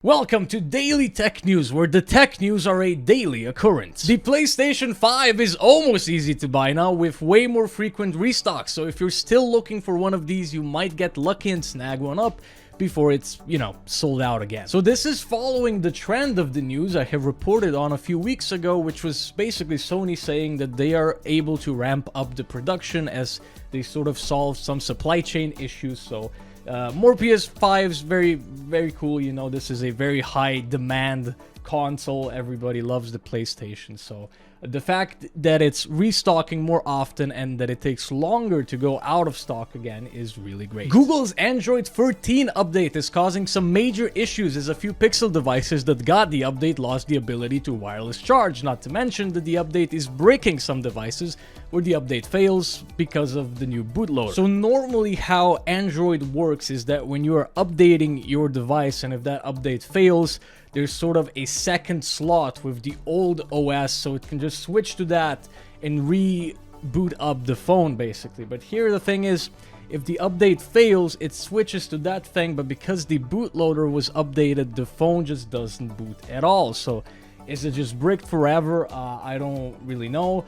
Welcome to Daily Tech News, where the tech news are a daily occurrence. The PlayStation 5 is almost easy to buy now with way more frequent restocks, so if you're still looking for one of these, you might get lucky and snag one up before it's, sold out again. So this is following the trend of the news I have reported on a few weeks ago, which was basically Sony saying that they are able to ramp up the production as they sort of solve some supply chain issues. So more PS5s, very cool. This is a very high demand console. Everybody loves the PlayStation. So the fact that it's restocking more often and that it takes longer to go out of stock again is really great. Google's Android 13 update is causing some major issues as a few Pixel devices that got the update lost the ability to wireless charge. Not to mention that the update is breaking some devices where the update fails because of the new bootloader. So normally how Android works is that when you are updating your device and if that update fails, there's sort of a second slot with the old OS, so it can just switch to that and reboot up the phone basically. But here the thing is, if the update fails, it switches to that thing, but because the bootloader was updated, the phone just doesn't boot at all. So is it just bricked forever? I don't really know.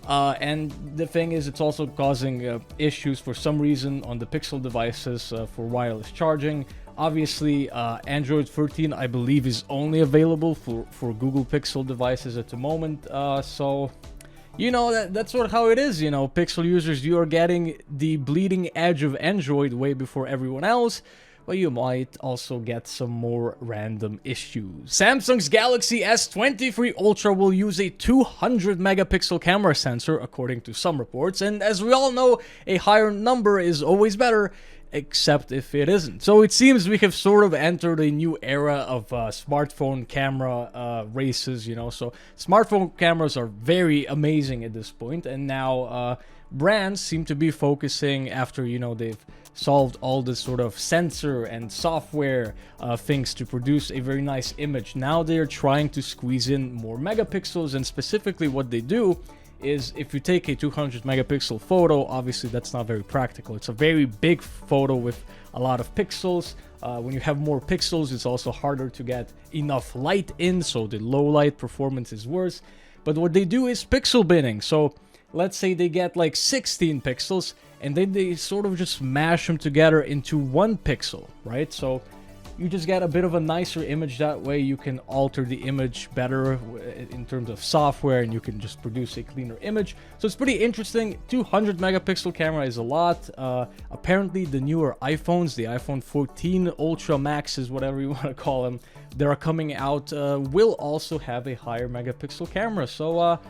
And the thing is, it's also causing issues for some reason on the Pixel devices for wireless charging. Obviously, Android 13, I believe, is only available for Google Pixel devices at the moment. So, that's sort of how it is. Pixel users, you are getting the bleeding edge of Android way before everyone else. But you might also get some more random issues. Samsung's Galaxy S23 Ultra will use a 200 megapixel camera sensor, according to some reports. And as we all know, a higher number is always better, except if it isn't. So it seems we have sort of entered a new era of smartphone camera races, So smartphone cameras are very amazing at this point, and now brands seem to be focusing after, they've solved all this sort of sensor and software things to produce a very nice image. Now they're trying to squeeze in more megapixels, and specifically what they do is if you take a 200 megapixel photo, obviously that's not very practical. It's a very big photo with a lot of pixels. When you have more pixels, it's also harder to get enough light in, so the low light performance is worse. But what they do is pixel binning. So let's say they get like 16 pixels and then they sort of just mash them together into one pixel, right? So you just get a bit of a nicer image that way. You can alter the image better in terms of software, and you can just produce a cleaner image. So it's pretty interesting. 200 megapixel camera is a lot. Apparently the newer iPhones, the iPhone 14 Ultra Maxes, whatever you want to call them, that are coming out will also have a higher megapixel camera. So,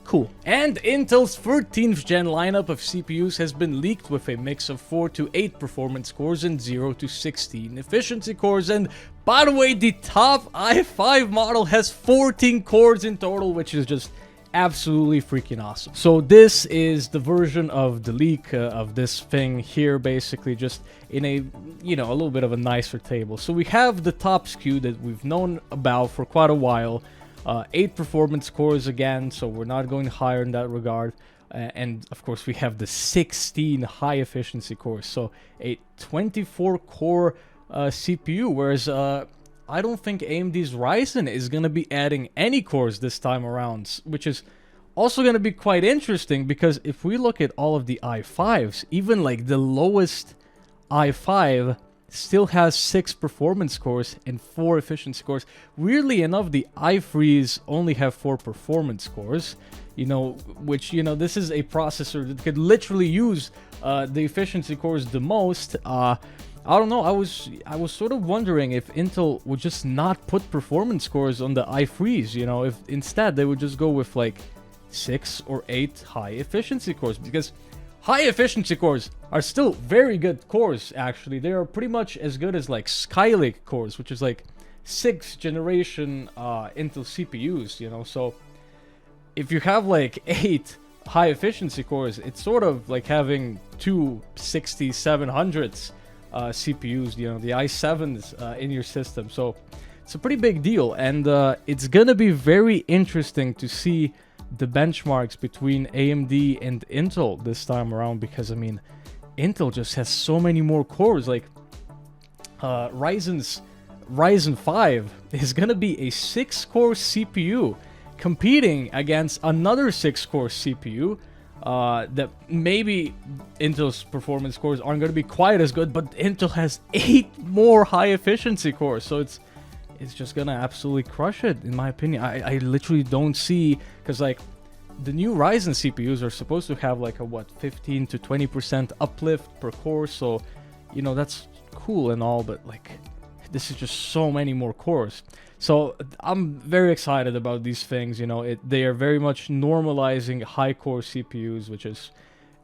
cool. And Intel's 13th gen lineup of CPUs has been leaked with a mix of 4 to 8 performance cores and 0 to 16 efficiency cores. And by the way, the top i5 model has 14 cores in total, which is just absolutely freaking awesome. So this is the version of the leak of this thing here, basically just in a, a little bit of a nicer table. So we have the top SKU that we've known about for quite a while. 8 performance cores again, so we're not going higher in that regard. And of course we have the 16 high efficiency cores, so a 24 core CPU, whereas I don't think AMD's Ryzen is going to be adding any cores this time around, which is also going to be quite interesting, because if we look at all of the i5s, even like the lowest i5 still has 6 performance cores and 4 efficiency cores. Weirdly enough, the iFreeze only have 4 performance cores, which, this is a processor that could literally use the efficiency cores the most. I don't know, I was sort of wondering if Intel would just not put performance cores on the iFreeze, if instead they would just go with like 6 or 8 high efficiency cores, because high efficiency cores are still very good cores, actually. They are pretty much as good as like Skylake cores, which is like 6th generation Intel CPUs, So if you have like 8 high efficiency cores, it's sort of like having 2 6700s CPUs, the i7s in your system. So it's a pretty big deal, and it's gonna be very interesting to see the benchmarks between AMD and Intel this time around, because Intel just has so many more cores. Like Ryzen's Ryzen 5 is gonna be a 6-core CPU competing against another 6-core CPU that maybe Intel's performance cores aren't gonna be quite as good, but Intel has 8 more high-efficiency cores, so it's just gonna absolutely crush it, in my opinion. I literally don't see, because like the new Ryzen CPUs are supposed to have like a what 15 to 20% uplift per core, so you know that's cool and all, but like this is just so many more cores. So I'm very excited about these things. You know, they are very much normalizing high core CPUs, which is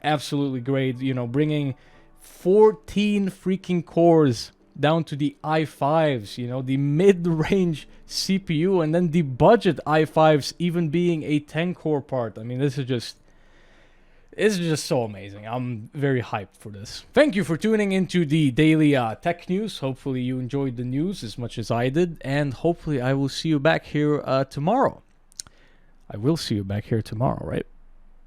absolutely great. You know, bringing 14 freaking cores down to the i5s, you know, the mid-range CPU, and then the budget i5s even being a 10-core part. I mean, this is just so amazing. I'm very hyped for this. Thank you for tuning into the daily tech news. Hopefully you enjoyed the news as much as I did, and hopefully I will see you back here tomorrow. I will see you back here tomorrow, right?